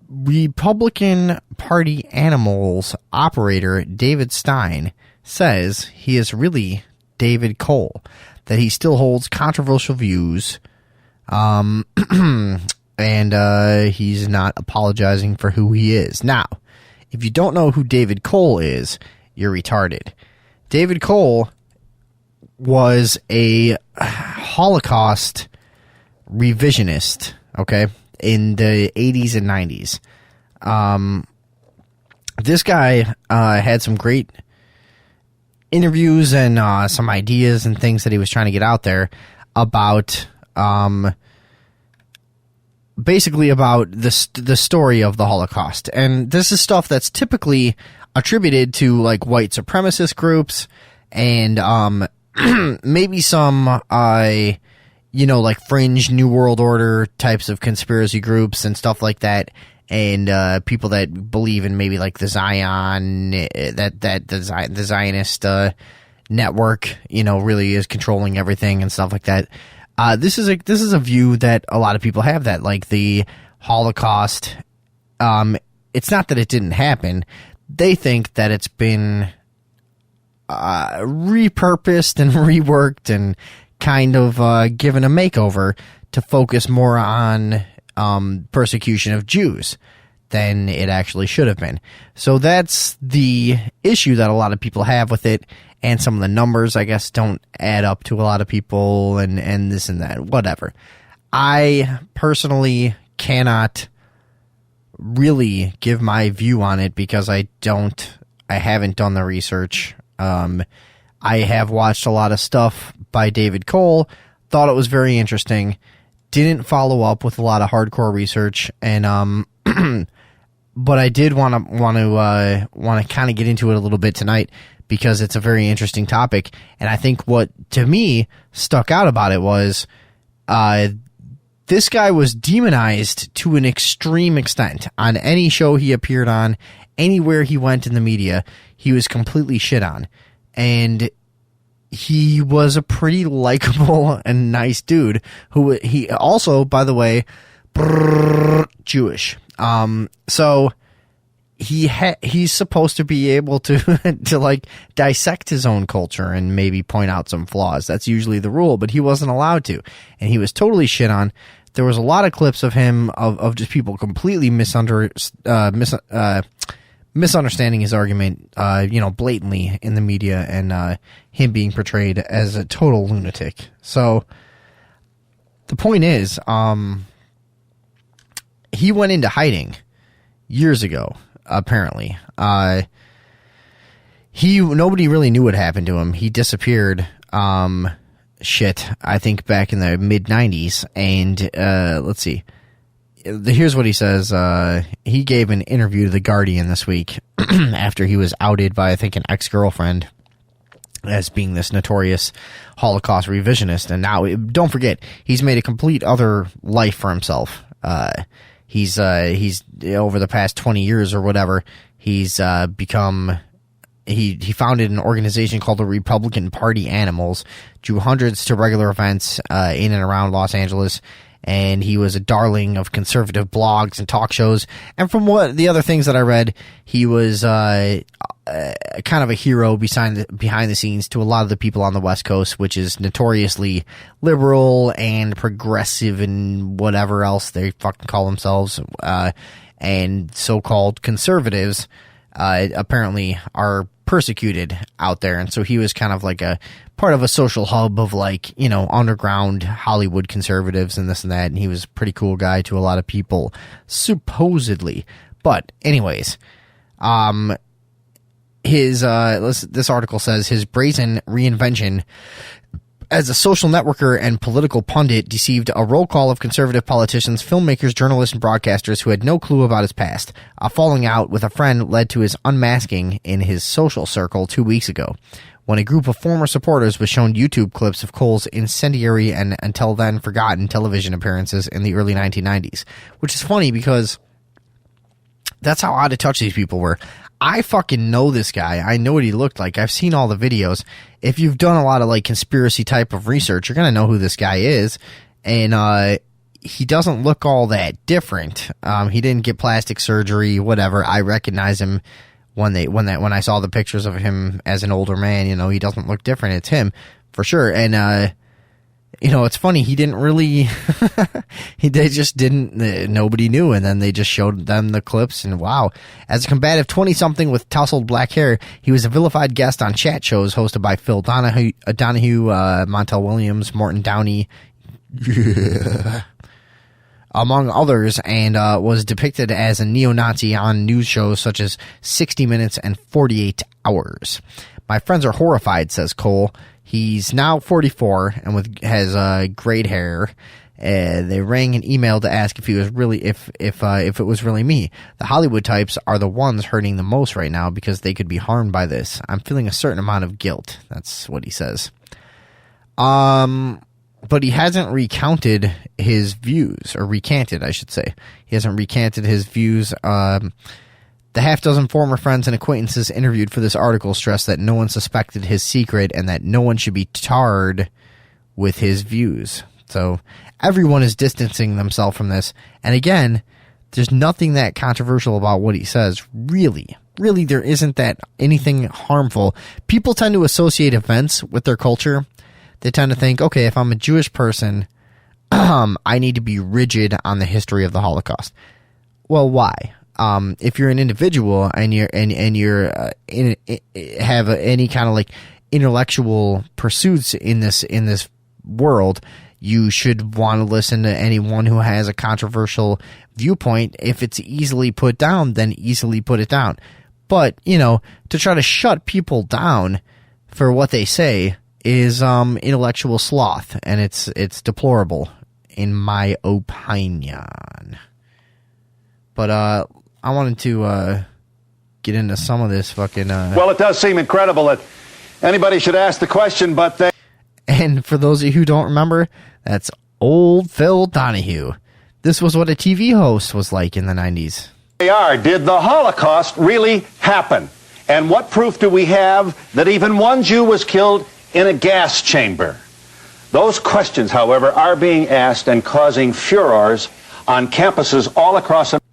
Republican Party Animals operator David Stein says he is really David Cole, that he still holds controversial views, and he's not apologizing for who he is. Now, if you don't know who David Cole is, you're retarded. David Cole was a Holocaust revisionist, okay, in the 80s and 90s. This guy had some great interviews and some ideas and things that he was trying to get out there about basically about the story of the Holocaust. And this is stuff that's typically attributed to like white supremacist groups and maybe some like fringe New World Order types of conspiracy groups and stuff like that, and people that believe in maybe like the Zion, the Zionist network, really is controlling everything and stuff like that. This is a view that a lot of people have, that like the Holocaust, it's not that it didn't happen. They think that it's been repurposed and reworked and kind of given a makeover to focus more on persecution of Jews than it actually should have been. So that's the issue that a lot of people have with it, and some of the numbers, I guess, don't add up to a lot of people, and this and that, whatever. I personally cannot really give my view on it because I haven't done the research. I have watched a lot of stuff by David Cole, thought it was very interesting, didn't follow up with a lot of hardcore research, and but I did want to kind of get into it a little bit tonight because it's a very interesting topic. And I think what to me stuck out about it was this guy was demonized to an extreme extent. On any show he appeared on, anywhere he went in the media, he was completely shit on. And he was a pretty likable and nice dude who he also, by the way, Jewish. So he's supposed to be able to to like dissect his own culture and maybe point out some flaws. That's usually the rule, but he wasn't allowed to, and he was totally shit on. There was a lot of clips of him of just people completely misunderstanding his argument, blatantly in the media, and him being portrayed as a total lunatic. So the point is, he went into hiding years ago. Apparently, nobody really knew what happened to him. He disappeared. I think back in the mid '90s, and let's see. Here's what he says. He gave an interview to The Guardian this week after he was outed by, I think, an ex-girlfriend as being this notorious Holocaust revisionist. And now, don't forget, he's made a complete other life for himself. He's over the past 20 years or whatever, he's become... He founded an organization called the Republican Party Animals, drew hundreds to regular events in and around Los Angeles, and he was a darling of conservative blogs and talk shows. And from what the other things that I read, he was kind of a hero behind the scenes to a lot of the people on the West Coast, which is notoriously liberal and progressive and whatever else they fucking call themselves, and so-called conservatives apparently are persecuted out there. And so he was kind of like a part of a social hub of underground Hollywood conservatives and this and that, and he was a pretty cool guy to a lot of people, supposedly. But anyways, this article says his brazen reinvention as a social networker and political pundit deceived a roll call of conservative politicians, filmmakers, journalists, and broadcasters who had no clue about his past. A falling out with a friend led to his unmasking in his social circle 2 weeks ago, when a group of former supporters was shown YouTube clips of Cole's incendiary and until then forgotten television appearances in the early 1990s. Which is funny because that's how out of touch these people were. I fucking know this guy. I know what he looked like. I've seen all the videos. If you've done a lot of conspiracy type of research, you're going to know who this guy is. And he doesn't look all that different. He didn't get plastic surgery, whatever. I recognize him when I saw the pictures of him as an older man. You know, he doesn't look different. It's him for sure. And you know, it's funny. He didn't really. They just didn't. Nobody knew, and then they just showed them the clips. And wow, as a combative 20-something with tousled black hair, he was a vilified guest on chat shows hosted by Phil Donahue, Montel Williams, Morton Downey, among others, and was depicted as a neo-Nazi on news shows such as 60 Minutes and 48 Hours. My friends are horrified, says Cole. He's now 44 and has grayed hair. They rang an email to ask if he was really if it was really me. The Hollywood types are the ones hurting the most right now because they could be harmed by this. I'm feeling a certain amount of guilt. That's what he says. But he hasn't recounted his views, or recanted, I should say. He hasn't recanted his views. The half dozen former friends and acquaintances interviewed for this article stressed that no one suspected his secret and that no one should be tarred with his views. So everyone is distancing themselves from this. And again, there's nothing that controversial about what he says. Really, there isn't that anything harmful. People tend to associate events with their culture. They tend to think, okay, if I'm a Jewish person, I need to be rigid on the history of the Holocaust. Well, why? If you're an individual and you're have any kind of like intellectual pursuits in this world, you should want to listen to anyone who has a controversial viewpoint. If it's easily put down, then easily put it down. But, you know, to try to shut people down for what they say is intellectual sloth, and it's deplorable in my opinion. But I wanted to get into some of this fucking... Well, it does seem incredible that anybody should ask the question, but they... And for those of you who don't remember, that's old Phil Donahue. This was what a TV host was like in the 90s. Did the Holocaust really happen? And what proof do we have that even one Jew was killed in a gas chamber? Those questions, however, are being asked and causing furors on campuses all across America.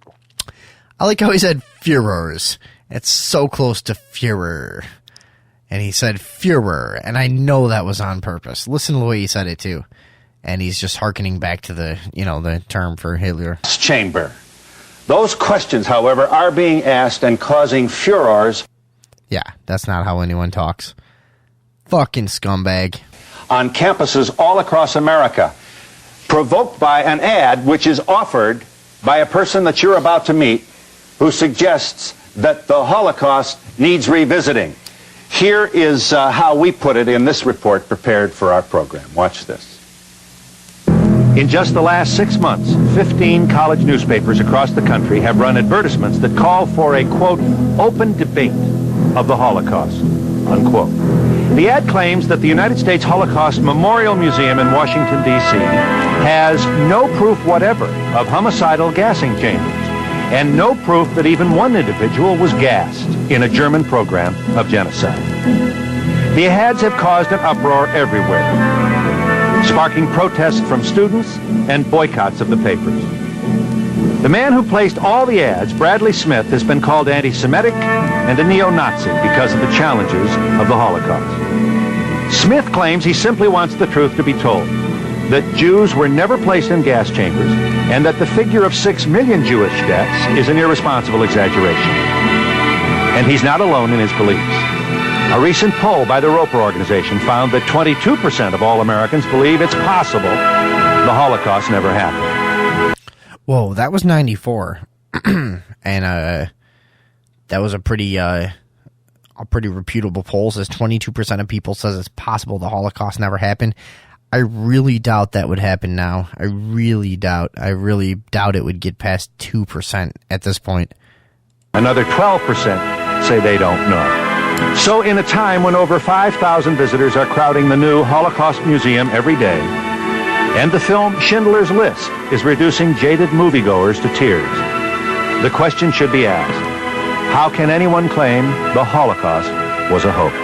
I like how he said furors. It's so close to Führer. And he said Führer, and I know that was on purpose. Listen to the way he said it, too. And he's just hearkening back to the, you know, the term for Hitler. Chamber. Those questions, however, are being asked and causing furors. Yeah, that's not how anyone talks. Fucking scumbag. On campuses all across America, provoked by an ad which is offered by a person that you're about to meet, who suggests that the Holocaust needs revisiting. Here is how we put it in this report prepared for our program. Watch this. In just the last 6 months, 15 college newspapers across the country have run advertisements that call for a, quote, open debate of the Holocaust, unquote. The ad claims that the United States Holocaust Memorial Museum in Washington, D.C. has no proof whatever of homicidal gassing chambers, and no proof that even one individual was gassed in a German program of genocide. The ads have caused an uproar everywhere, sparking protests from students and boycotts of the papers. The man who placed all the ads, Bradley Smith, has been called anti-Semitic and a neo-Nazi because of the challenges of the Holocaust. Smith claims he simply wants the truth to be told, that Jews were never placed in gas chambers, and that the figure of 6 million Jewish deaths is an irresponsible exaggeration. And he's not alone in his beliefs. A recent poll by the Roper Organization found that 22% of all Americans believe it's possible the Holocaust never happened. Whoa, that was 94. And that was a pretty reputable poll. Says 22% of people says it's possible the Holocaust never happened. I really doubt that would happen now. I really doubt it would get past 2% at this point. Another 12% say they don't know. So in a time when over 5,000 visitors are crowding the new Holocaust Museum every day, and the film Schindler's List is reducing jaded moviegoers to tears, the question should be asked, how can anyone claim the Holocaust was a hoax?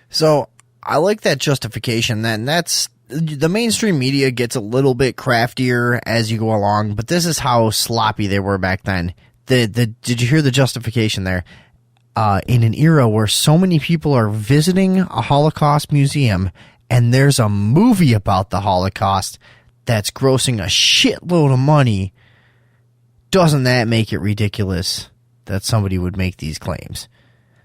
So I like that justification. That's the mainstream media gets a little bit craftier as you go along, but this is how sloppy they were back then. Did you hear the justification there? In an era where so many people are visiting a Holocaust museum and there's a movie about the Holocaust that's grossing a shitload of money, doesn't that make it ridiculous that somebody would make these claims?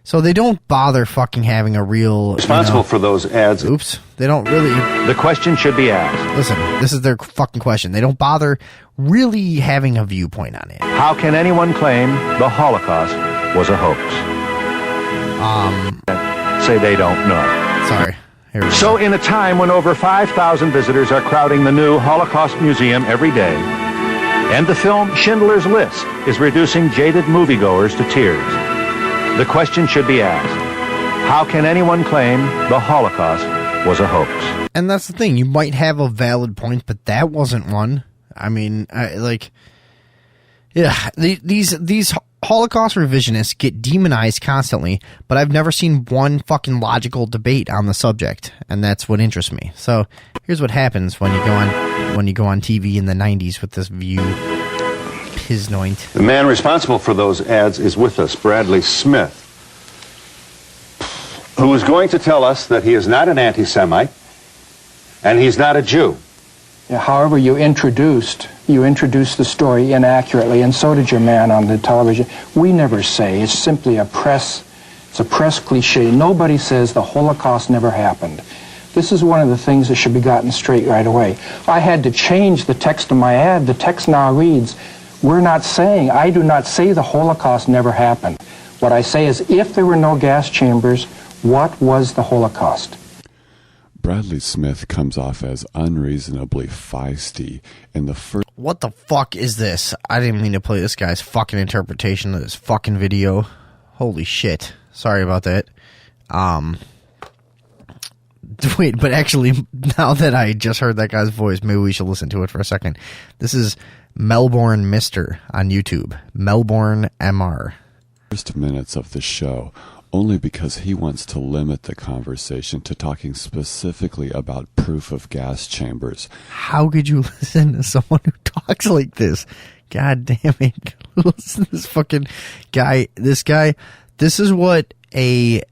So they don't bother fucking having a real... Responsible for those ads. Oops. They don't really... The question should be asked. Listen, this is their fucking question. They don't bother really having a viewpoint on it. How can anyone claim the Holocaust was a hoax? Say they don't know. Sorry. Here we go. So in a time when over 5,000 visitors are crowding the new Holocaust Museum every day, and the film Schindler's List is reducing jaded moviegoers to tears, the question should be asked, how can anyone claim the Holocaust was a hoax? And that's the thing. You might have a valid point, but that wasn't one. I mean, these Holocaust revisionists get demonized constantly, but I've never seen one fucking logical debate on the subject, and that's what interests me. So here's what happens when you go on TV in the 90s with this view. Pisnoint. The man responsible for those ads is with us, Bradley Smith, who is going to tell us that he is not an anti-Semite and he's not a Jew. Yeah, however, you introduced the story inaccurately, and so did your man on the television. We never say. It's simply a press cliche. Nobody says the Holocaust never happened. This is one of the things that should be gotten straight right away. I had to change the text of my ad. The text now reads, I do not say the Holocaust never happened. What I say is, if there were no gas chambers, what was the Holocaust? Bradley Smith comes off as unreasonably feisty in the first... What the fuck is this? I didn't mean to play this guy's fucking interpretation of this fucking video. Holy shit. Sorry about that. Wait, but actually, now that I just heard that guy's voice, maybe we should listen to it for a second. This is Melbourne Mr. on YouTube. Melbourne MR. First minutes of the show, only because he wants to limit the conversation to talking specifically about proof of gas chambers. How could you listen to someone who talks like this? God damn it. Listen to this fucking guy. This is what a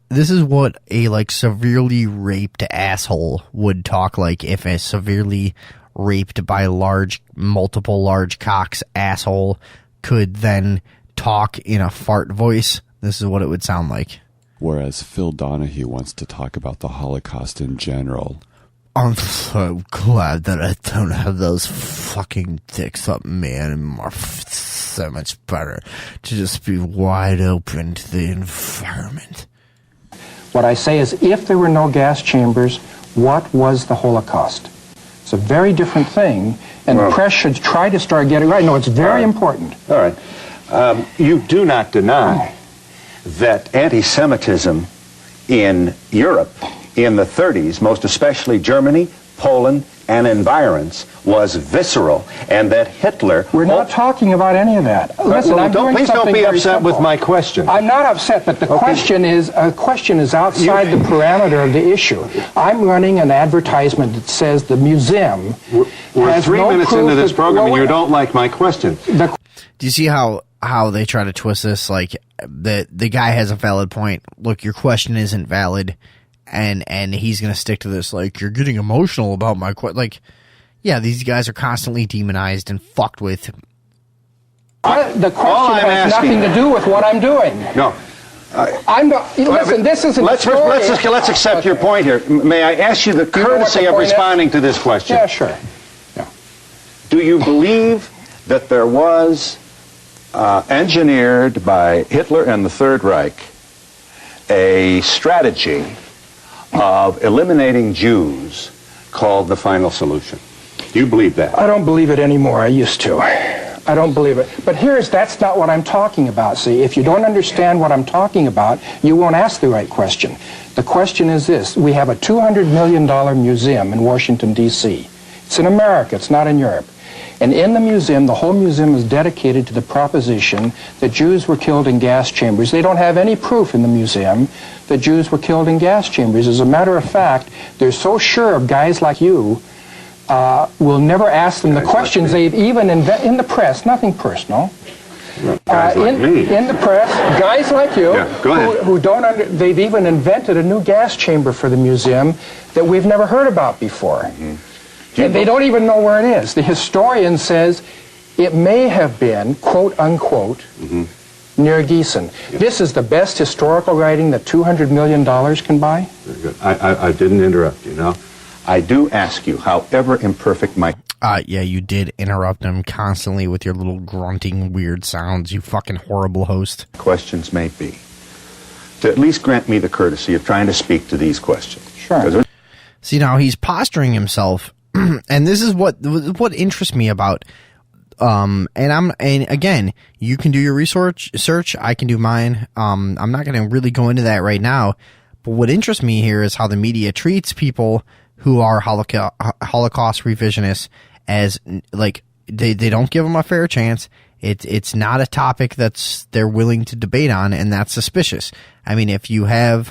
like severely raped asshole would talk like if a severely raped by multiple large cocks asshole could then talk in a fart voice. This is what it would sound like. Whereas Phil Donahue wants to talk about the Holocaust in general. I'm so glad that I don't have those fucking dicks up, man. And so much better to just be wide open to the environment. What I say is, if there were no gas chambers, what was the Holocaust? It's a very different thing, and the press should try to start getting right. No, it's very important. All right. You do not deny that anti-Semitism in Europe in the 30s, most especially Germany, Poland, and environs, was visceral, and that Hitler... We're not talking about any of that. Listen, please don't be upset with my question. I'm not upset, but the question is outside the parameter of the issue. I'm running an advertisement that says the museum We're has 3 no minutes proof into this that- program, well, and you don't like my question. Do you see how they try to twist this? Like, the guy has a valid point. Look, your question isn't valid, and he's going to stick to this. Like, you're getting emotional about my question. Like, yeah, these guys are constantly demonized and fucked with. The question has nothing to do with what I'm doing. No. I'm not. Listen, this isn't. Let's accept your point here. May I ask you the courtesy of responding to this question? Yeah, sure. Yeah. Do you believe that there was engineered by Hitler and the Third Reich a strategy of eliminating Jews called the final solution? Do you believe that? I don't believe it anymore. I used to. I don't believe it. But that's not what I'm talking about. See, if you don't understand what I'm talking about, you won't ask the right question. The question is this. We have a $200 million museum in Washington, D.C. It's in America. It's not in Europe. And in the museum, the whole museum is dedicated to the proposition that Jews were killed in gas chambers. They don't have any proof in the museum that Jews were killed in gas chambers. As a matter of fact, they're so sure of guys like you, we'll never ask them the questions they've even invented in the press, nothing personal. Guys like me. In the press, guys like you, go ahead. who don't they've even invented a new gas chamber for the museum that we've never heard about before. And they don't even know where it is. The historian says it may have been, quote unquote, near Gießen. This is the best historical writing that $200 million can buy? Very good. I didn't interrupt you. Now, I do ask you, however imperfect my... Yeah, you did interrupt him constantly with your little grunting weird sounds, you fucking horrible host. questions may be, to at least grant me the courtesy of trying to speak to these questions. Sure. See, now he's posturing himself, and this is what interests me about... and again, you can do your search, I can do mine. I'm not going to really go into that right now, but what interests me here is how the media treats people who are Holocaust revisionists as, like, they don't give them a fair chance. It's not a topic they're willing to debate on, and that's suspicious. I mean, if you have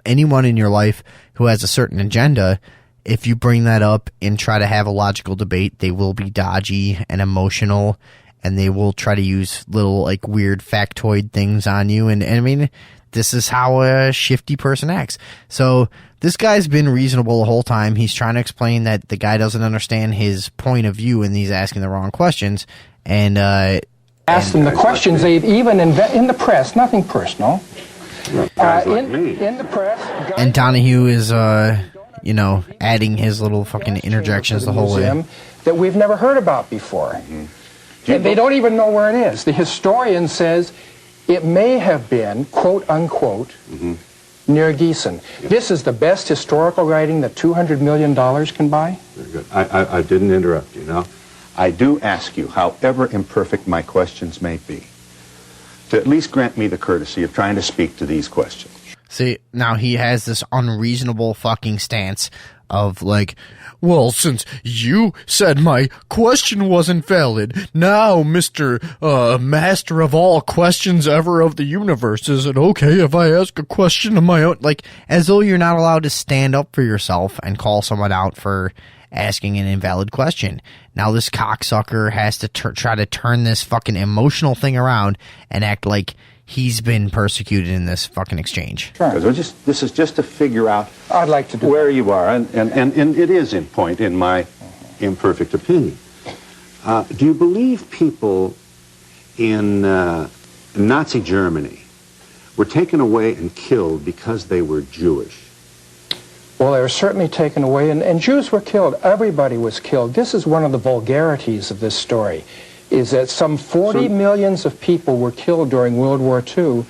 anyone in your life who has a certain agenda, if you bring that up and try to have a logical debate, they will be dodgy and emotional, and they will try to use little, like, weird factoid things on you. And I mean, this is how a shifty person acts. So this guy's been reasonable the whole time. He's trying to explain that the guy doesn't understand his point of view and he's asking the wrong questions. And ask them the questions they've even invented in the press, nothing personal. Guys like me. In the press. And Donahue is, adding his little fucking interjections the whole way. That we've never heard about before. And they don't even know where it is. The historian says it may have been, quote unquote, near Gießen. This is the best historical writing that $200 million can buy? Very good. I didn't interrupt you. Now, I do ask you, however imperfect my questions may be, to at least grant me the courtesy of trying to speak to these questions. See, now he has this unreasonable fucking stance of, like, well, since you said my question wasn't valid, now, Mr. Master of all questions ever of the universe, is it okay if I ask a question of my own? Like, as though you're not allowed to stand up for yourself and call someone out for asking an invalid question. Now this cocksucker has to try to turn this fucking emotional thing around and act like he's been persecuted in this fucking exchange. Sure. This is just to figure out I'd like to do where that. you are, and it is in point, in my imperfect opinion. Do you believe people in Nazi Germany were taken away and killed because they were Jewish? Well, they were certainly taken away, and Jews were killed. Everybody was killed. This is one of the vulgarities of this story, is that some 40 millions of people were killed during World War II,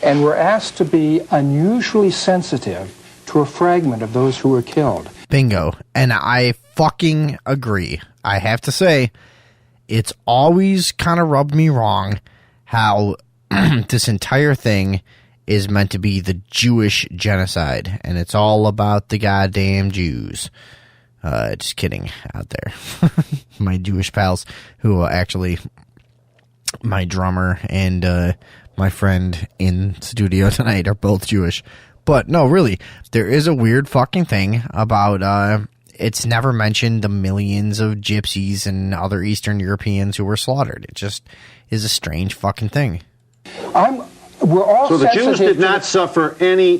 and were asked to be unusually sensitive to a fragment of those who were killed. Bingo. And I fucking agree. I have to say, it's always kind of rubbed me wrong how this entire thing is meant to be the Jewish genocide, and it's all about the goddamn Jews. Just kidding out there. My Jewish pals, who actually, my drummer and my friend in studio tonight are both Jewish. But no, really, there is a weird fucking thing about, it's never mentioned the millions of gypsies and other Eastern Europeans who were slaughtered. It just is a strange fucking thing. We're all So the Jews sensitive did not suffer any...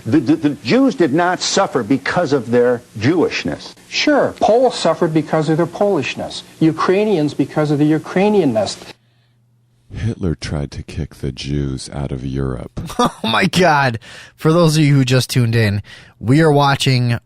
The Jews did not suffer because of their Jewishness. Sure, Poles suffered because of their Polishness. Ukrainians because of the Ukrainianness. Hitler tried to kick the Jews out of Europe. Oh my God. For those of you who just tuned in, we are watching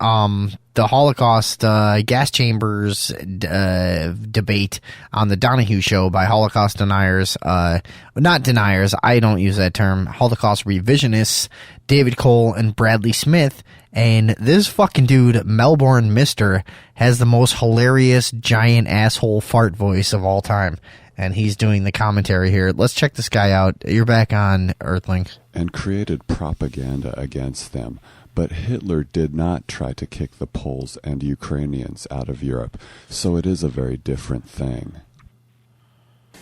the Holocaust gas chambers debate on the Donahue Show by Holocaust deniers. Not deniers, I don't use that term. Holocaust revisionists, David Cole and Bradley Smith. And this fucking dude, Melbourne Mister, has the most hilarious giant asshole fart voice of all time. And he's doing the commentary here. Let's check this guy out. You're back on Earthlink. And created propaganda against them But Hitler did not try to kick the Poles and Ukrainians out of Europe, so it is a very different thing.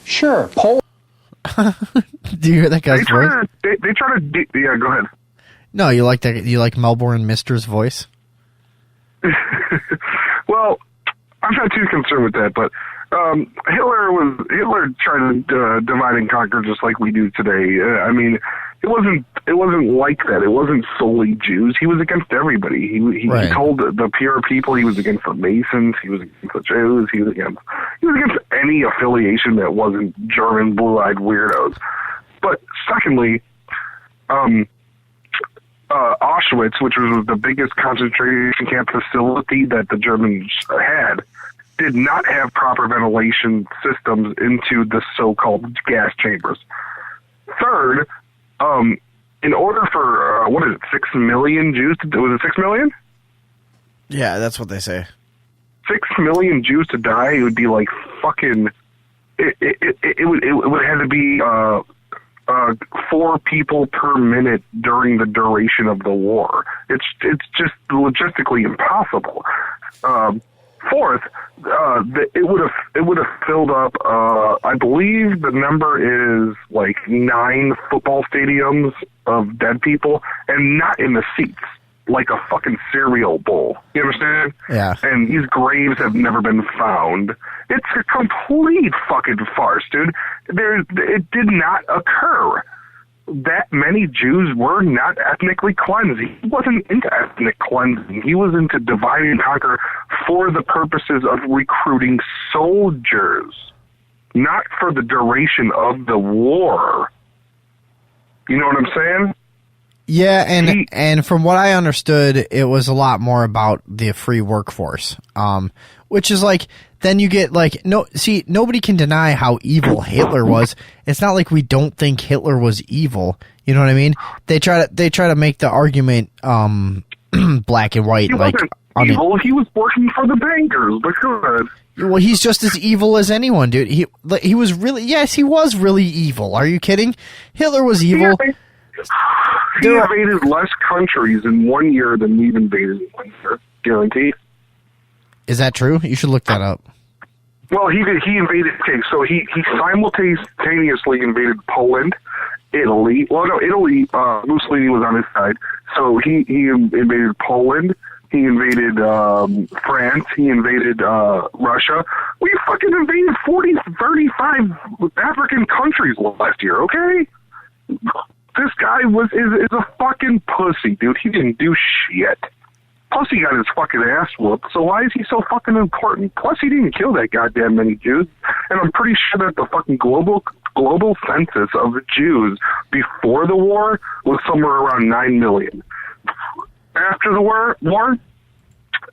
Sure, Poland. Do you hear that guy's voice? They try to. Yeah, go ahead. No, you like that? You like Melbourne Mister's voice? Well, I'm not too concerned with that, but Hitler tried to divide and conquer just like we do today. I mean, it wasn't like that. It wasn't solely Jews. He was against everybody. He told the pure people he was against the Masons. He was against the Jews. He was against any affiliation that wasn't German blue-eyed weirdos. But secondly, Auschwitz, which was the biggest concentration camp facility that the Germans had, did not have proper ventilation systems into the so-called gas chambers. Third, in order for, 6 million Jews was it 6 million? Yeah, that's what they say. 6 million Jews to die, it would be like fucking, it would have to be, 4 people per minute during the duration of the war. It's just logistically impossible. Fourth, it would have filled up. I believe the number is like 9 football stadiums of dead people, and not in the seats, like a fucking cereal bowl. You understand? Yeah. And these graves have never been found. It's a complete fucking farce, dude. It did not occur. That many Jews were not ethnically cleansed. He wasn't into ethnic cleansing. He was into divide and conquer for the purposes of recruiting soldiers, not for the duration of the war. You know what I'm saying? Yeah, and from what I understood, it was a lot more about the free workforce, which is like, then you get like, nobody can deny how evil Hitler was. It's not like we don't think Hitler was evil. You know what I mean? They try to make the argument black and white. He wasn't evil. He was working for the bankers, but go ahead. Well, he's just as evil as anyone, dude. He was really, yes, he was really evil. Are you kidding? Hitler was evil. He invaded less countries in 1 year than we've invaded in 1 year. Guaranteed. Is that true? You should look that up. Well, he invaded. Okay, so he simultaneously invaded Poland, Italy. Well, no, Italy. Mussolini was on his side, so he invaded Poland. He invaded France. He invaded Russia. We fucking invaded 35 African countries last year. Okay. This guy is a fucking pussy, dude. He didn't do shit. Plus, he got his fucking ass whooped, so why is he so fucking important? Plus, he didn't kill that goddamn many Jews. And I'm pretty sure that the fucking global census of Jews before the war was somewhere around 9 million. After the war,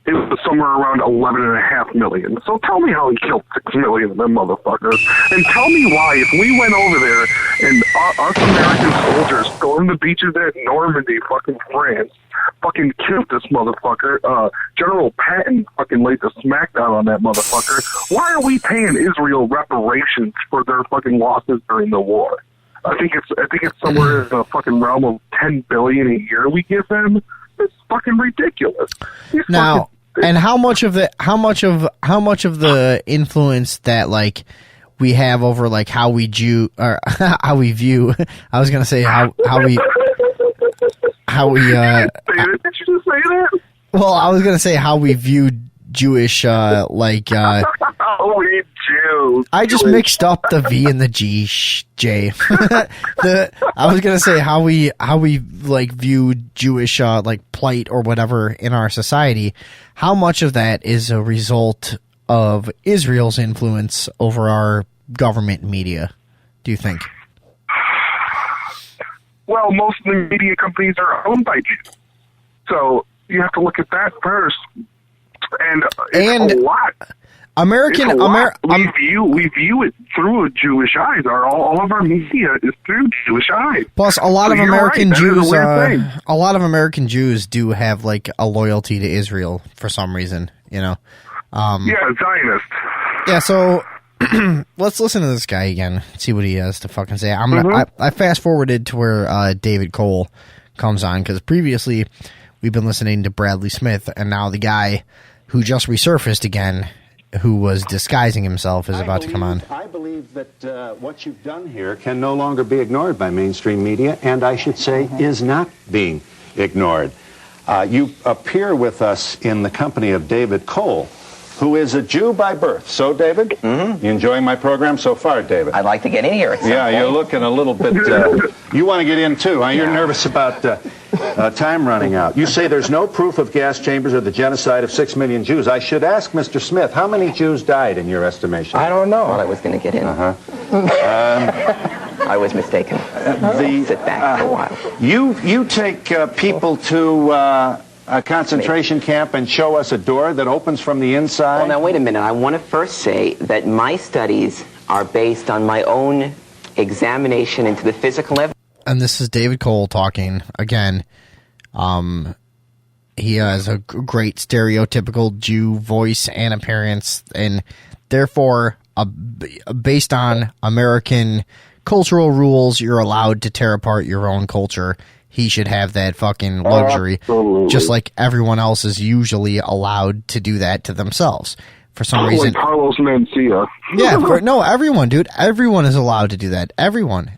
it was somewhere around 11.5 million. So tell me how he killed 6 million of them motherfuckers. And tell me why, if we went over there and us American soldiers stormed the beaches at Normandy, fucking France, fucking killed this motherfucker, General Patton fucking laid the smackdown on that motherfucker. Why are we paying Israel reparations for their fucking losses during the war? I think it's somewhere in the fucking realm of $10 billion a year we give them. It's fucking ridiculous. Now, and how much of the influence that like we have over like how we view I was gonna say how we Did you just say that? Well, I was gonna say how we view Jewish Holy Jews. I just mixed up the V and the J. I was gonna say how we like view Jewish like plight or whatever in our society. How much of that is a result of Israel's influence over our government media, do you think? Well, most of the media companies are owned by Jews. So you have to look at that first. And it's a lot. We view it through Jewish eyes. All of our media is through Jewish eyes. Plus, a lot of American Jews, a lot of American Jews do have like a loyalty to Israel for some reason. You know. Yeah, Zionist. Yeah. So let's listen to this guy again. See what he has to fucking say. I fast forwarded to where David Cole comes on because previously we've been listening to Bradley Smith, and now the guy who just resurfaced again, who was disguising himself, is about to come on. I believe that what you've done here can no longer be ignored by mainstream media, and I should say is not being ignored. You appear with us in the company of David Cole, who is a Jew by birth. So, David, you enjoying my program so far, David? I'd like to get in here at some Yeah, point. you're looking a little bit... you want to get in, too, huh? You're nervous about time running out. You say there's no proof of gas chambers or the genocide of 6 million Jews. I should ask Mr. Smith, how many Jews died in your estimation? I don't know. I was going to get in. I was mistaken. Sit back for a while. You take people to a concentration camp and show us a door that opens from the inside? Well, now, wait a minute. I want to first say that my studies are based on my own examination into the physical evidence. And this is David Cole talking again. He has a great stereotypical Jew voice and appearance, and therefore, based on American cultural rules, you're allowed to tear apart your own culture. He should have that fucking luxury, just like everyone else is usually allowed to do that to themselves. For some reason, like Carlos Mencia. yeah, no, everyone, dude, everyone is allowed to do that. Everyone.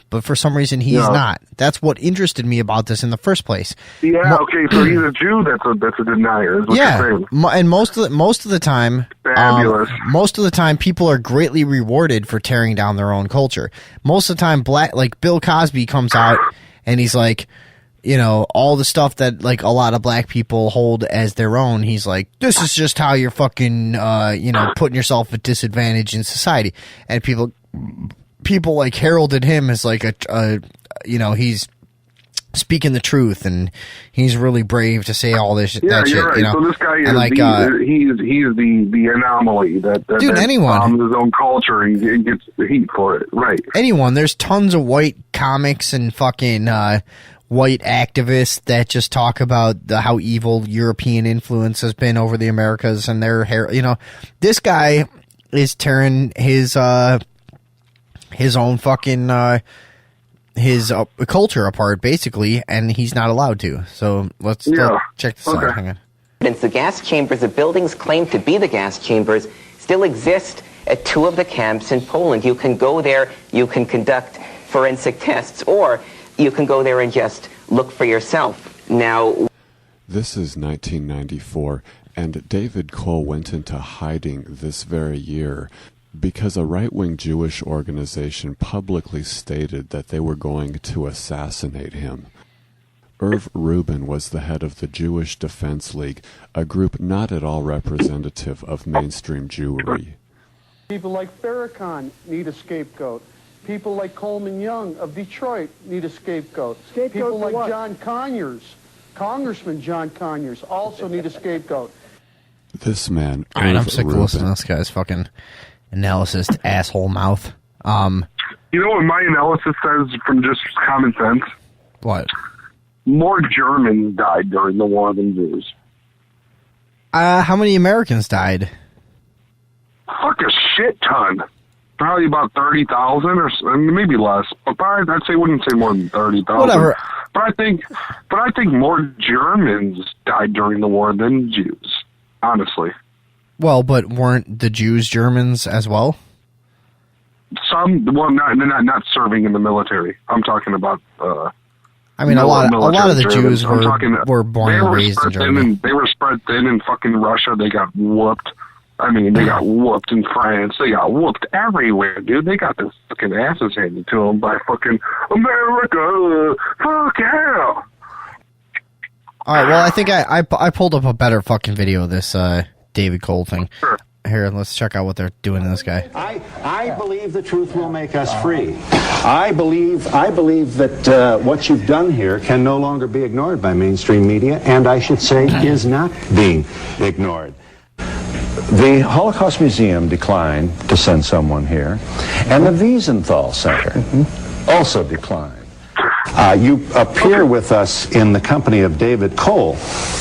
But for some reason, he's not. That's what interested me about this in the first place. Yeah, okay, so he's a Jew. That's a denier. Is what you're saying. And most of the time, Fabulous. most of the time, people are greatly rewarded for tearing down their own culture. Most of the time, like Bill Cosby comes out and he's like, you know, all the stuff that like a lot of black people hold as their own. He's like, this is just how you're fucking, putting yourself at disadvantage in society. And people like heralded him as like he's speaking the truth and he's really brave to say all this that shit. Right. You know? So this guy is like, he's the anomaly that dude, anyone his own culture and gets the heat for it. Right. Anyone. There's tons of white comics and fucking white activists that just talk about how evil European influence has been over the Americas and their hair. You know, this guy is tearing his own fucking his culture apart, basically, and he's not allowed to. So let's check this out. Hang on. The gas chambers, the buildings claimed to be the gas chambers, still exist at 2 of the camps in Poland. You can go there, you can conduct forensic tests, or you can go there and just look for yourself. Now, this is 1994, and David Cole went into hiding this very year because a right-wing Jewish organization publicly stated that they were going to assassinate him. Irv Rubin was the head of the Jewish Defense League, a group not at all representative of mainstream Jewry. People like Farrakhan need a scapegoat. People like Coleman Young of Detroit need a scapegoat. People like John Conyers, Congressman John Conyers, also need a scapegoat. This man, All right, I'm sick of Rubin, listening to this guy's fucking analysis asshole mouth. You know what my analysis says from just common sense? What? More Germans died during the war than Jews. How many Americans died? Fuck a shit ton. Probably about 30,000 or maybe less. But I'd say wouldn't say more than 30,000. Whatever. But I think more Germans died during the war than Jews. Honestly. Well, but weren't the Jews Germans as well? Some, well, not serving in the military. I'm talking about. I mean, a lot of the Germans. Jews were born and raised in Germany. They were spread thin in fucking Russia. They got whooped. I mean, they got whooped in France. They got whooped everywhere, dude. They got their fucking asses handed to them by fucking America. Fuck yeah. All right, well, I think I pulled up a better fucking video of this David Cole thing. Sure. Here, let's check out what they're doing to this guy. I believe the truth will make us free. I believe that what you've done here can no longer be ignored by mainstream media, and I should say is not being ignored. The Holocaust Museum declined to send someone here, and the Wiesenthal Center also declined. You appear with us in the company of David Cole,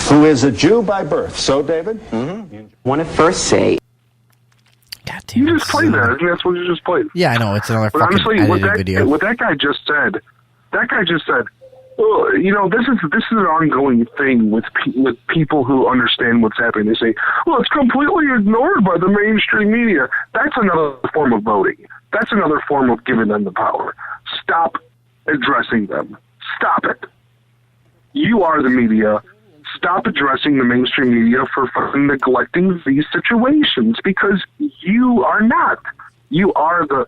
who is a Jew by birth. So, David? I want to first say... God damn You just played that. I think that's what you just played. Yeah, I know. It's another But fucking honestly, edited video. what that guy just said, This is an ongoing thing with people who understand what's happening. They say, well, it's completely ignored by the mainstream media. That's another form of voting. That's another form of giving them the power. Stop addressing them. Stop it. You are the media. Stop addressing the mainstream media for fucking neglecting these situations, because you are not. You are the...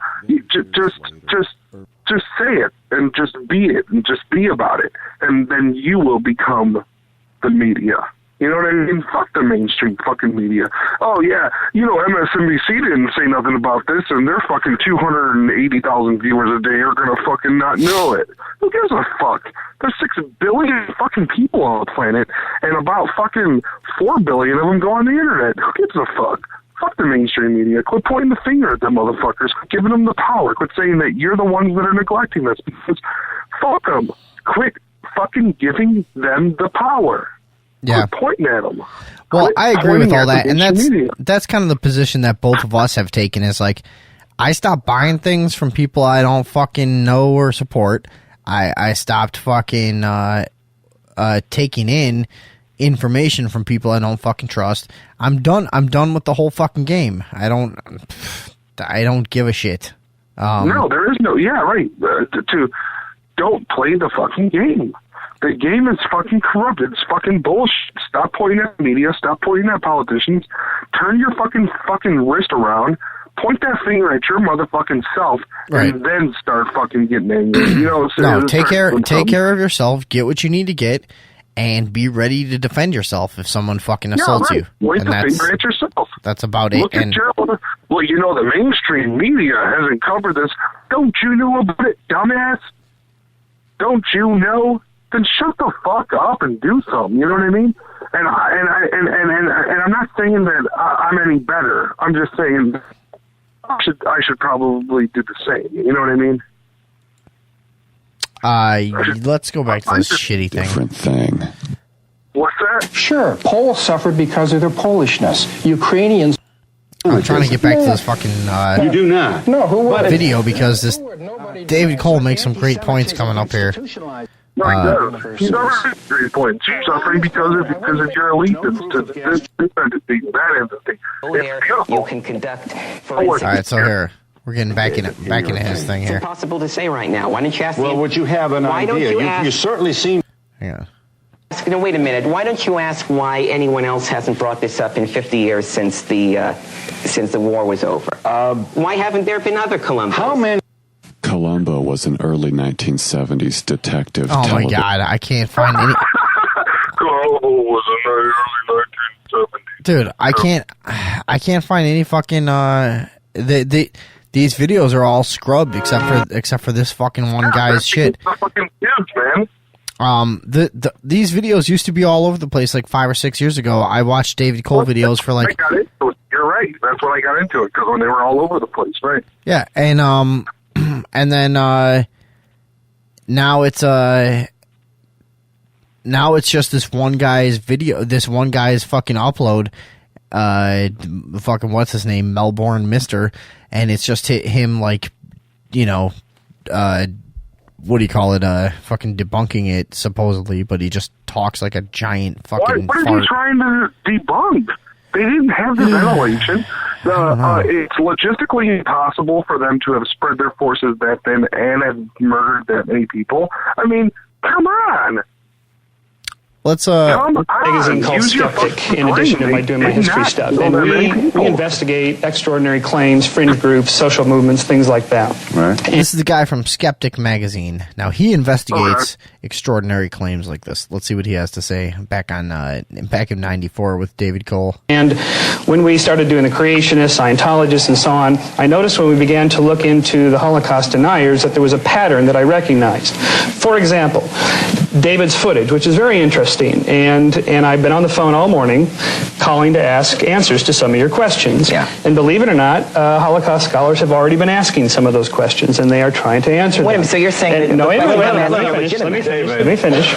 Just say it and just be it and just be about it, and then you will become the media. You know what I mean? Fuck the mainstream fucking media. Oh, yeah, MSNBC didn't say nothing about this, and their fucking 280,000 viewers a day are going to fucking not know it. Who gives a fuck? There's 6 billion fucking people on the planet, and about fucking 4 billion of them go on the internet. Who gives a fuck? Fuck the mainstream media. Quit pointing the finger at them motherfuckers. Quit giving them the power. Quit saying that you're the ones that are neglecting this, because fuck them. Quit fucking giving them the power. Yeah. Quit pointing at them. Well, Quit I agree with pointing all at that, the and media. that's kind of the position that both of us have taken. Is like, I stopped buying things from people I don't fucking know or support. I stopped fucking taking in information from people I don't fucking trust. I'm done with the whole fucking game. I don't give a shit. No, there is no... Yeah, right. Don't play the fucking game. The game is fucking corrupted. It's fucking bullshit. Stop pointing at the media. Stop pointing at politicians. Turn your fucking wrist around. Point that finger at your motherfucking self, right, and then start fucking getting angry. No, take care of yourself. Get what you need to get, and be ready to defend yourself if someone fucking assaults you. Point the finger at yourself. That's about it. Look at the mainstream media hasn't covered this. Don't you know about it, dumbass? Don't you know? Then shut the fuck up and do something. You know what I mean? And I'm not saying that I'm any better. I'm just saying I should probably do the same. You know what I mean? Let's go back to this shitty thing. Different thing. What's that? Sure, Poles suffered because of their Polishness. Ukrainians... I'm trying to get back to this fucking You do not. No, who would? video, because this David Cole makes some great points coming up here. No, he does. He's already 3 points. You're suffering because of your elite. This ends of thing. That ends of thing. It's beautiful. You can conduct All right, so here we're getting back into his thing here. It's impossible to say right now. Why don't you ask? Well, would you have an why idea? Don't you, ask, you certainly seem. Yeah. No, wait a minute. Why don't you ask why anyone else hasn't brought this up in 50 years since the war was over? Why haven't there been other Columbos? How many? Columbo was an early 1970s detective. Oh my god, I can't find any. Columbo was in the early 1970s. Dude, I can't find any fucking these videos are all scrubbed except for this fucking one guy's shit. Fucking huge, man. These videos used to be all over the place like 5 or 6 years ago. I watched David Cole videos for like. I got into it. You're right. That's when I got into it, because when they were all over the place, right? Yeah, and and then now it's just this one guy's video, this one guy's fucking upload, fucking what's his name, Melbourne Mister, and it's just him like, what do you call it, fucking debunking it supposedly, but he just talks like a giant fucking What is fart. he trying to debunk? They didn't have the ventilation. It's logistically impossible for them to have spread their forces that thin and have murdered that many people. I mean, come on. Let's magazine called Skeptic, in addition to doing my history stuff. And we investigate extraordinary claims, fringe groups, social movements, things like that. Right. This is the guy from Skeptic magazine. Now he investigates extraordinary claims like this. Let's see what he has to say back in '94 with David Cole. And when we started doing the creationists, Scientologists, and so on, I noticed when we began to look into the Holocaust deniers that there was a pattern that I recognized. For example, David's footage, which is very interesting, and I've been on the phone all morning calling to ask answers to some of your questions. Yeah. And believe it or not, Holocaust scholars have already been asking some of those questions, and they are trying to answer them. Wait a minute, so you're saying and, that... No, wait a minute, let me finish.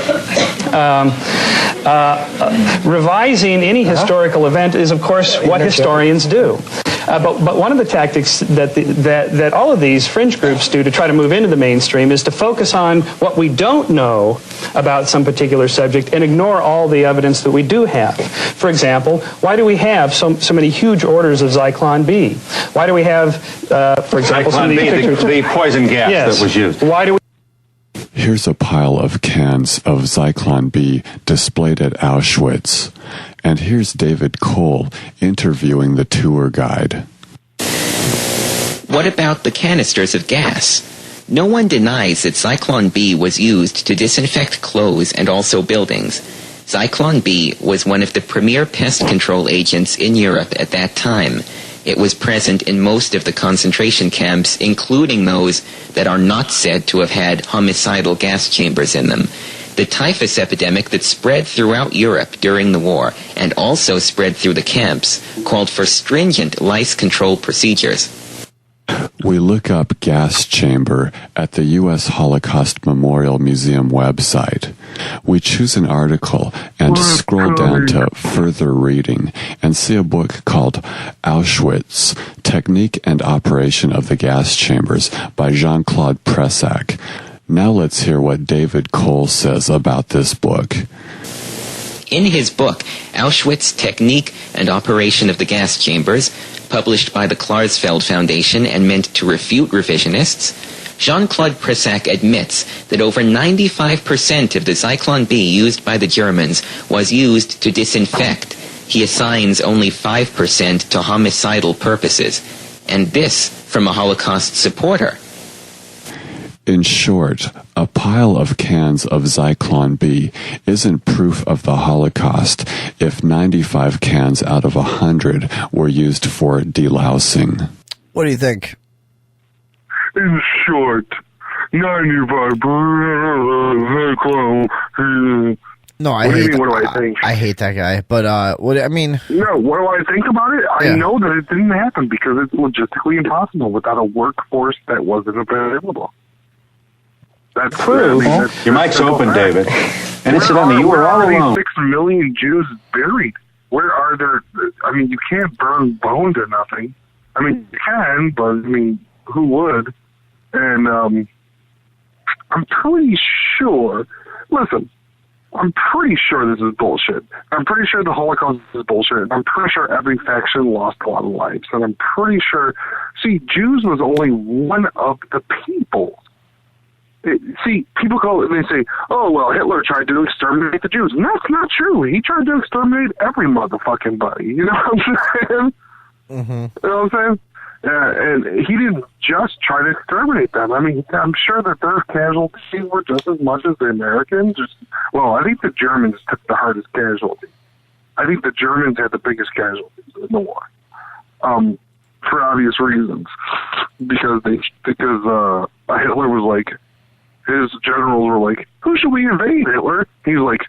Revising any historical event is, of course, what historians do. But one of the tactics that all of these fringe groups do to try to move into the mainstream is to focus on what we don't know about some particular subject and ignore all the evidence that we do have. For example, why do we have so many huge orders of Zyklon B? Why do we have, for example, some of these pictures? The poison gas Yes. that was used. Why do we? Here's a pile of cans of Zyklon B displayed at Auschwitz. And here's David Cole interviewing the tour guide. What about the canisters of gas? No one denies that Zyklon B was used to disinfect clothes and also buildings. Zyklon B was one of the premier pest control agents in Europe at that time. It was present in most of the concentration camps, including those that are not said to have had homicidal gas chambers in them. The typhus epidemic that spread throughout Europe during the war and also spread through the camps called for stringent lice control procedures. We look up gas chamber at the U.S. Holocaust Memorial Museum website. We choose an article and scroll down to further reading and see a book called Auschwitz, Technique and Operation of the Gas Chambers by Jean-Claude Pressac. Now let's hear what David Cole says about this book. In his book, Auschwitz, Technique and Operation of the Gas Chambers, published by the Klarsfeld Foundation and meant to refute revisionists, Jean-Claude Pressac admits that over 95% of the Zyklon B used by the Germans was used to disinfect. He assigns only 5% to homicidal purposes. And this from a Holocaust supporter. In short, a pile of cans of Zyklon B isn't proof of the Holocaust if 95 cans out of 100 were used for delousing. What do you think? In short, 95 Zyklon. No, I What do you hate. mean, what do I think? I hate that guy. But what I mean, No, what do I think about it? Yeah. I know that it didn't happen because it's logistically impossible without a workforce that wasn't available. That's True. Your mic's open, David. And incidentally, you were all Where are alone. these 6 million Jews buried? Where are there? I mean, you can't burn bones or nothing. I mean, you can, but I mean, who would? And I'm pretty sure. Listen, I'm pretty sure this is bullshit. I'm pretty sure the Holocaust is bullshit. I'm pretty sure every faction lost a lot of lives. And I'm pretty sure, see, Jews was only one of the people. See, people go and they say, oh, well, Hitler tried to exterminate the Jews. And that's not true. He tried to exterminate every motherfucking body. You know what I'm saying? mm-hmm. You know what I'm saying? And he didn't just try to exterminate them. I mean, I'm sure that their casualties were just as much as the Americans. Well, I think the Germans took the hardest casualty. I think the Germans had the biggest casualties in the war, for obvious reasons. Because Hitler was like, his generals were like, who should we invade, Hitler? He's like,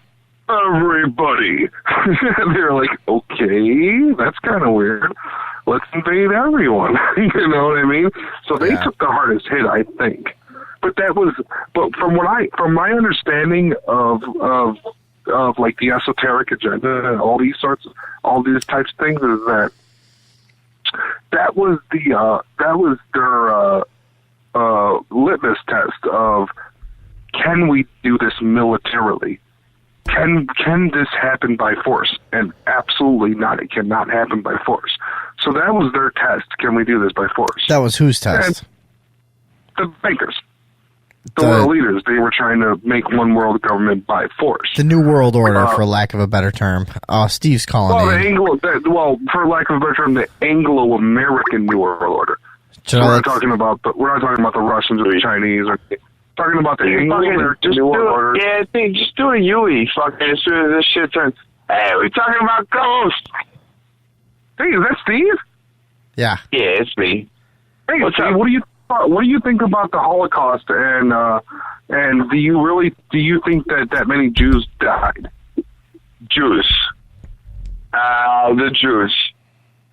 everybody. And they're like, okay, that's kind of weird. Let's invade everyone. You know what I mean? So they took the hardest hit, I think. But from my understanding of like the esoteric agenda and all these types of things is that was their litmus test of, can we do this militarily? Can this happen by force? And absolutely not. It cannot happen by force. So that was their test. Can we do this by force? That was whose test? And the bankers. The world leaders. They were trying to make one world government by force. The New World Order, for lack of a better term. Steve's calling in. For lack of a better term, the Anglo-American New World Order. We're not talking about the Russians or the Chinese or talking about the Anglo-American New World Order. Yeah, just do a Yui. Fucking as soon as this shit turns. Hey, we're talking about ghosts. Hey, is that Steve? Yeah. Yeah, it's me. Hey, Steve, what do you think about the Holocaust, and do you think that many Jews died? Jews. The Jews.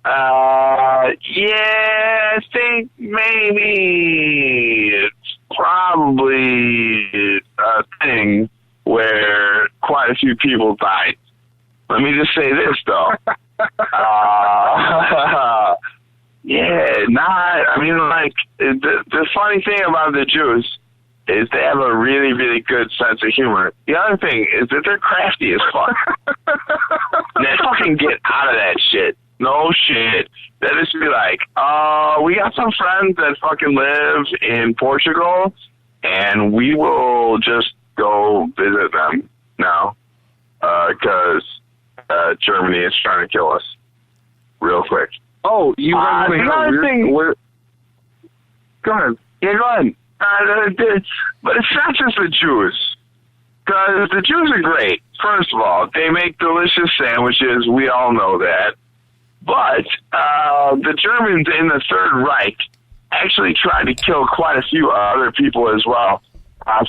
Yeah, I think maybe it's probably a thing where quite a people died. Let me just say this, though. The funny thing about the Jews is they have a really, really good sense of humor. The other thing is that they're crafty as fuck. They fucking get out of that shit. No shit. They just be like, we got some friends that fucking live in Portugal, and we will just go visit them now, because Germany is trying to kill us real quick. Oh, you guys want to hear a weird... Go ahead. Yeah, go ahead. But it's not just the Jews. Because the Jews are great. First of all, they make delicious sandwiches. We all know that. But the Germans in the Third Reich actually tried to kill quite a few other people as well.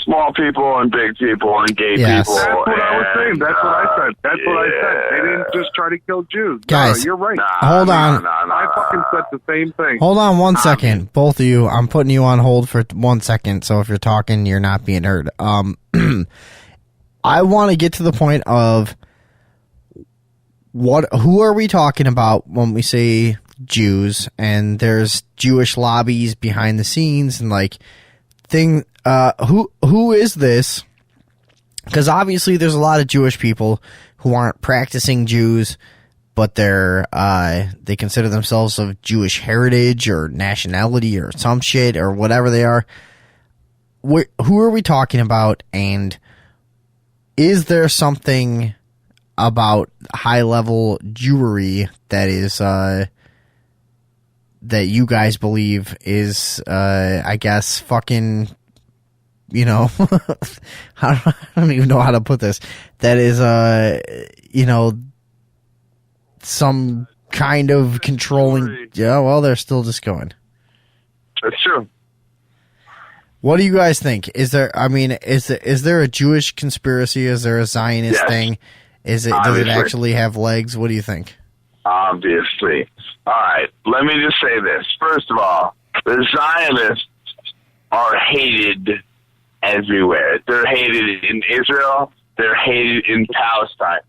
Small people and big people and gay people. That's what I was saying. That's what I said. That's what I said. They didn't just try to kill Jews. Guys, you're right. Hold on. I fucking said the same thing. Hold on 1 second. Both of you, I'm putting you on hold for 1 second, so if you're talking, you're not being heard. I want to get to the point of who are we talking about when we say Jews, and there's Jewish lobbies behind the scenes and like who is this? Because obviously there's a lot of Jewish people who aren't practicing Jews, but they consider themselves of Jewish heritage or nationality or some shit or whatever they are. Who are we talking about? And is there something about high-level Jewry that is that you guys believe is, I guess, fucking, you know, I don't even know how to put this. That is, you know, some kind of controlling. Yeah, well, they're still just going. That's true. What do you guys think? Is there? I mean, is there a Jewish conspiracy? Is there a Zionist thing? Does it actually have legs? What do you think? Obviously. All right. Let me just say this. First of all, the Zionists are hated everywhere. They're hated in Israel. They're hated in Palestine.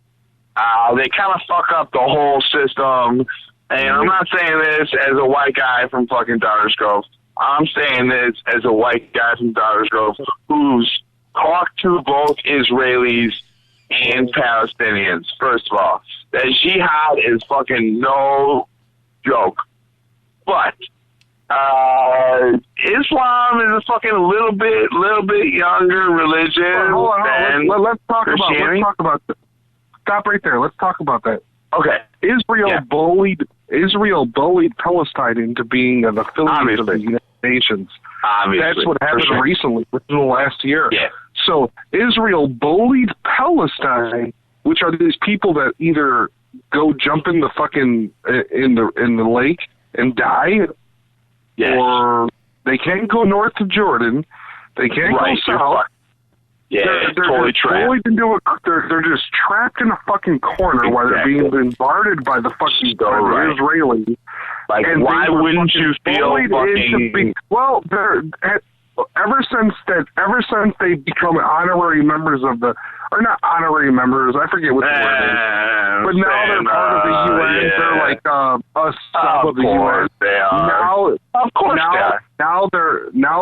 They kind of fuck up the whole system. And I'm not saying this as a white guy from fucking Downers Grove. I'm saying this as a white guy from Downers Grove who's talked to both Israelis and Palestinians. First of all, that jihad is fucking no joke. But Islam is a fucking little bit younger religion. Hold on. Let's talk Christianity. about this. Stop right there. Let's talk about that. Okay. Israel bullied Palestine into being an affiliate of the United Nations. Obviously. That's what happened recently, within the last year. Yeah. So Israel bullied Palestine, which are these people that either go jump in the fucking in the lake and die, or they can't go north of Jordan. They can't go south. Yeah, they're totally trapped. They're just trapped in a fucking corner while they're being bombarded by the fucking Israelis. Like, and why wouldn't you feel fucking... Well, ever since they become honorary members of the... Or not honorary members, I forget what the word is. But now they're part of the UN. Yeah. They're like a sub of the UN. They are. Of course they are. Now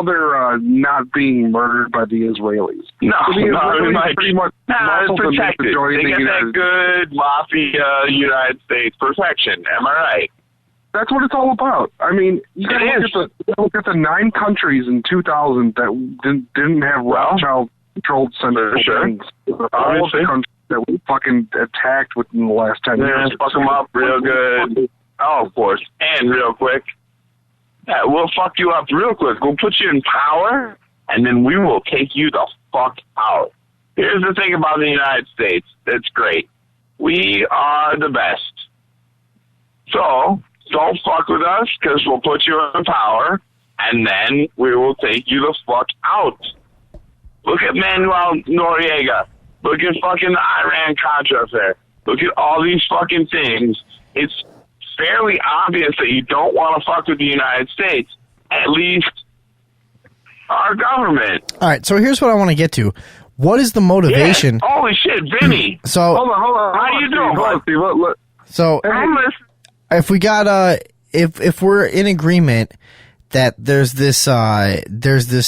they're not being murdered by the Israelis. No, so the Israelis pretty much it's protected. They get that good mafia United States protection. Am I right? That's what it's all about. I mean, you gotta look at the 9 countries in 2000 that didn't have Rothschild-controlled central things. All of the countries that we fucking attacked within the last 10 years. Fuck them up real good. Oh, of course. And real quick. Yeah, we'll fuck you up real quick. We'll put you in power, and then we will take you the fuck out. Here's the thing about the United States that's great. We are the best. So, don't fuck with us, because we'll put you in power, and then we will take you the fuck out. Look at Manuel Noriega. Look at fucking the Iran-Contra affair. Look at all these fucking things. It's fairly obvious that you don't want to fuck with the United States, at least our government. All right, so here's what I want to get to. What is the motivation? Yeah. Holy shit, Vinny. So Hold on. How you doing, Steve, look. So if we got if we're in agreement that there's this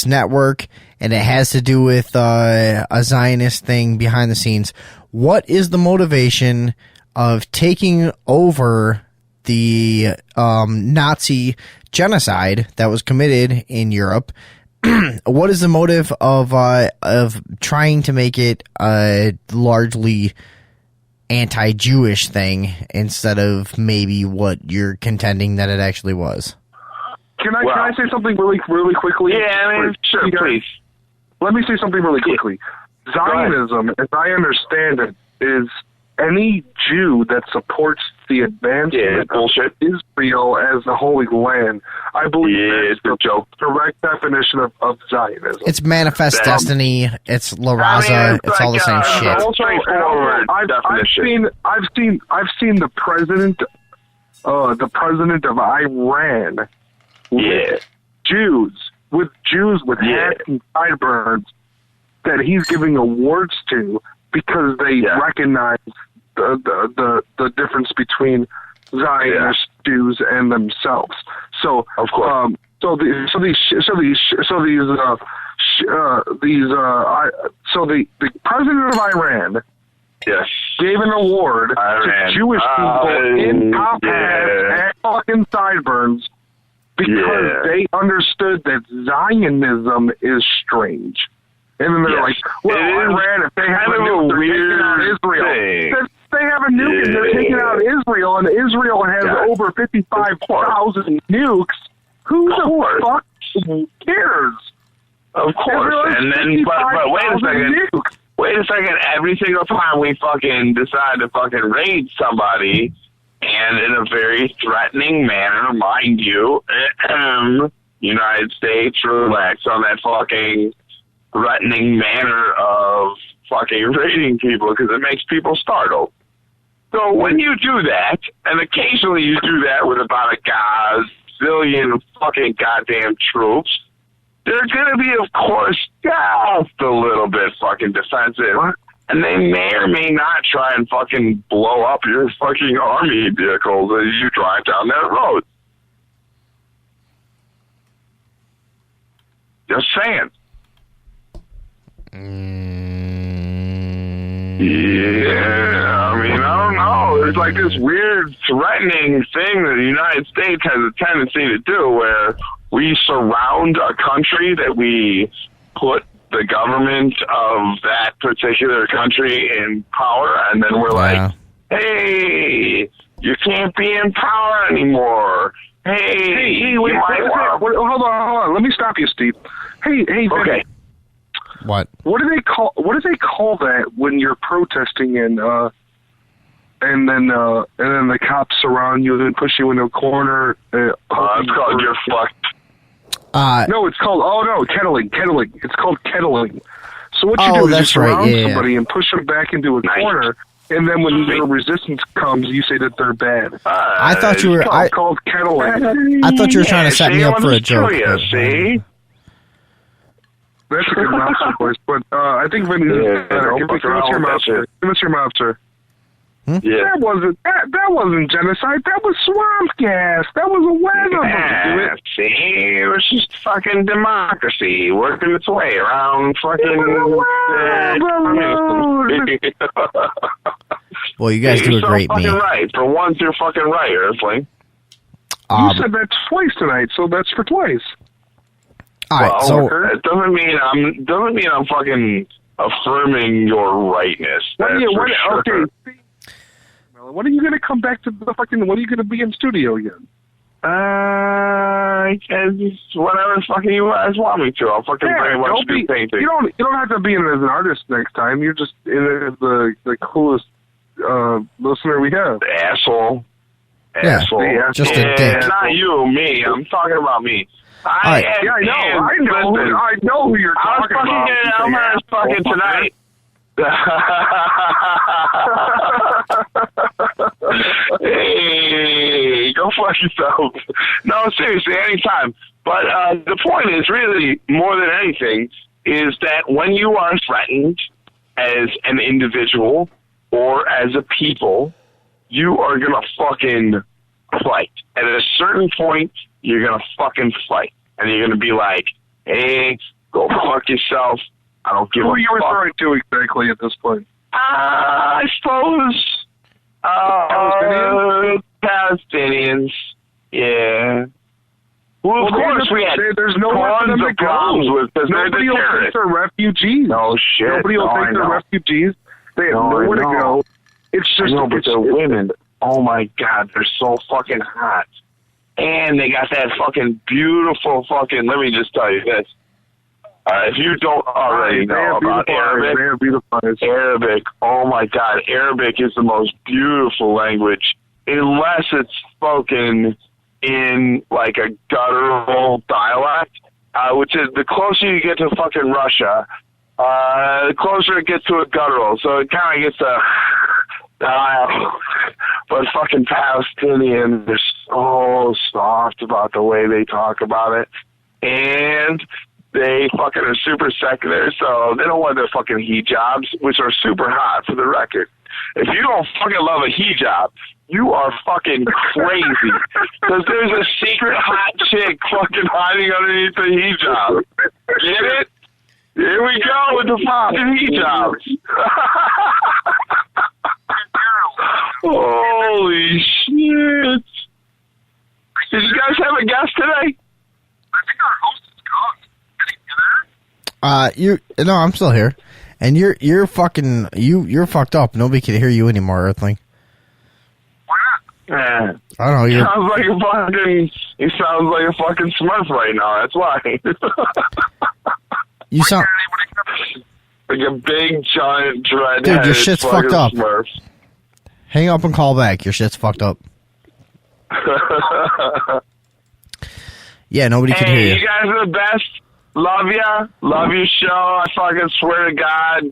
network and it has to do with a Zionist thing behind the scenes, what is the motivation of taking over the Nazi genocide that was committed in Europe? What is the motive of trying to make it a largely anti-Jewish thing instead of maybe what you're contending that it actually was? Can I say something really quickly? Yeah, I mean, sure, please. Let me say something really quickly. Zionism, as I understand it, is any Jew that supports the advancement of Israel as the Holy Land. I believe that's the correct definition of Zionism. It's manifest destiny. It's La Raza. It's all the same shit. I've seen the president of Iran with Jews with hats and sideburns that he's giving awards to because they recognize the difference between Zionist Jews and themselves. So of course, so the president of Iran gave an award to Jewish people in top hats and fucking sideburns because they understood that Zionism is strange. And then they're like, well, Iran, if they have a nuke, they're taking out Israel. They have a nuke and they're taking out Israel, and Israel has over 55,000 nukes. Who the fuck cares? Of course. And then, but wait a second. Nukes. Wait a second. Every single time we fucking decide to fucking raid somebody, and in a very threatening manner, mind you, United States relax on that fucking threatening manner of fucking raiding people because it makes people startled. So when you do that, and occasionally you do that with about a gazillion fucking goddamn troops, they're going to be, of course, just a little bit fucking defensive. And they may or may not try and fucking blow up your fucking army vehicles as you drive down that road. Just saying. Yeah, I mean, I don't know. It's like this weird threatening thing that the United States has a tendency to do where we surround a country that we put the government of that particular country in power, and then we're like, hey, you can't be in power anymore. Hey, hold on. Let me stop you, Steve. Hey, okay. What? What do they call that when you're protesting and then the cops surround you and push you into a corner? It's called you're fucked. No, it's called kettling. It's called kettling. So what you do is you surround somebody and push them back into a corner, and then when the resistance comes, you say that they're bad. I thought you were called kettling. I thought you were trying to set me up for a joke. See? That's a good mobster voice, but I think Vinny's better. Give us your mobster. Give us your mobster. Yeah. That wasn't genocide. That was swamp gas. That was a way of see, it was just fucking democracy working its way around fucking. Well, you guys do a great fucking meme. Right. For once, you're fucking right, Earthling. You said that twice tonight, so that's for twice. All right, so it doesn't mean I'm fucking affirming your rightness. Okay. When are you going to come back to the fucking? When are you going to be in studio again? Whatever fucking you guys want me to. I'll fucking very much do painting. You don't have to be in as an artist next time. You're just in the coolest listener we have. Asshole. Yeah, just a dick. Not you, me. I'm talking about me. I know who you're talking about. I'm gonna fucking tonight. Hey, go fuck yourself. No, seriously, anytime. But the point is really, more than anything, is that when you are threatened as an individual or as a people, you are going to fucking fight. At a certain point, you're going to fucking fight. And you're going to be like, hey, go fuck yourself. I don't give a fuck. Who are you referring to exactly at this point? I suppose Palestinians. Yeah. Well, of course we had there's nowhere for them to go. Nobody will take their refugees. No shit. Nobody will take their refugees. They have nowhere to go. It's just but the women. Oh my God, they're so fucking hot. And they got that fucking beautiful fucking. Let me just tell you this. If you don't already know about Arabic, oh my God, Arabic is the most beautiful language, unless it's spoken in like a guttural dialect, which is the closer you get to fucking Russia, the closer it gets to a guttural. So it kind of gets a but fucking Palestinians, they're so soft about the way they talk about it, and they fucking are super secular, so they don't want their fucking hijabs, which are super hot for the record. If you don't fucking love a hijab, you are fucking crazy. Because there's a secret hot chick fucking hiding underneath the hijab. Get it? Here we go with the fucking hijabs. Holy shit. Did you guys have a guest today? I think our host is gone. No, I'm still here. And you're fucking you're fucked up. Nobody can hear you anymore, Earthling. Why not? I don't know. He sounds like a fucking Smurf right now. That's why. You sound like a big giant dread. Dude, your shit's fucked up. Smurf. Hang up and call back. Your shit's fucked up. Yeah, nobody can hear you. You guys are the best. Love ya. Love your show. I fucking swear to God.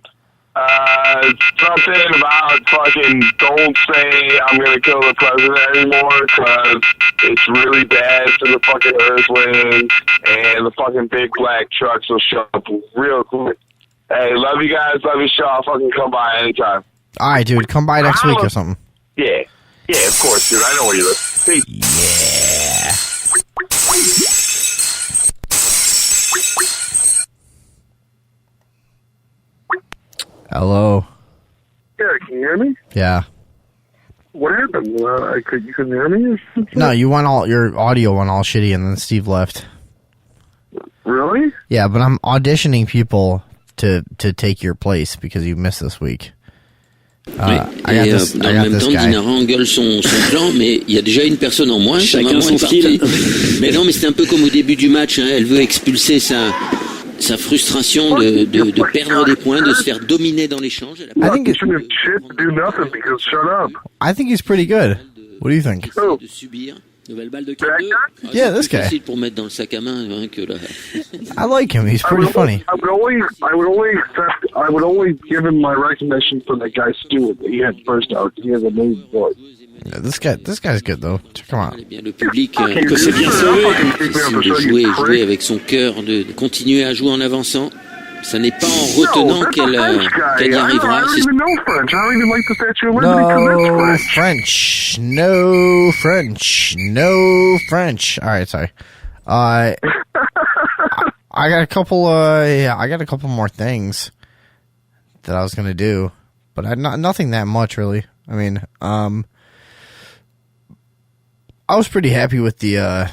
Something about fucking don't say I'm going to kill the president anymore because it's really bad for the fucking Earthlings and the fucking big black trucks will show up real quick. Hey, love you guys. Love your show. I'll fucking come by anytime. All right, dude. Come by next week or something. Yeah. Yeah, of course, dude. I know where you live. Peace. Yeah. Hello. Yeah, can you hear me? Yeah. What happened? You couldn't hear me? No, your audio went all shitty, and then Steve left. Really? Yeah, but I'm auditioning people to take your place because you missed this week. I got this guy. Dinara engueule son plan, mais il y a déjà une personne en moins. Chacun son style. Mais non, mais c'est un peu comme au début du match. Hein. Elle veut expulser sa frustration de perdre des points, de se faire dominer dans l'échange. I think he's pretty good. What do you think? De subir. Nouvelle balle de 4-2. Yeah, this guy. Facile pour mettre dans le sac à main, hein, que là. I like him. He's pretty funny. I would only give him my recognition for that guy Stewart that he had first out. He has a amazing voice. Yeah, this guy's good though. Check him out. Le public que c'est bien sauvé. De jouer avec son cœur, de continuer à jouer en avançant. Ça n'est pas en retenant qu'elle y arrivera. No French. All right, sorry. I got a couple. I got a couple more things that I was gonna do, but nothing that much really. I mean, I was pretty happy with the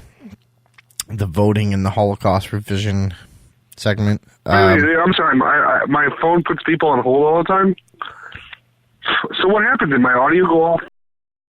voting in the Holocaust revision segment. I'm sorry, my phone puts people on hold all the time. So what happened? Did my audio go off?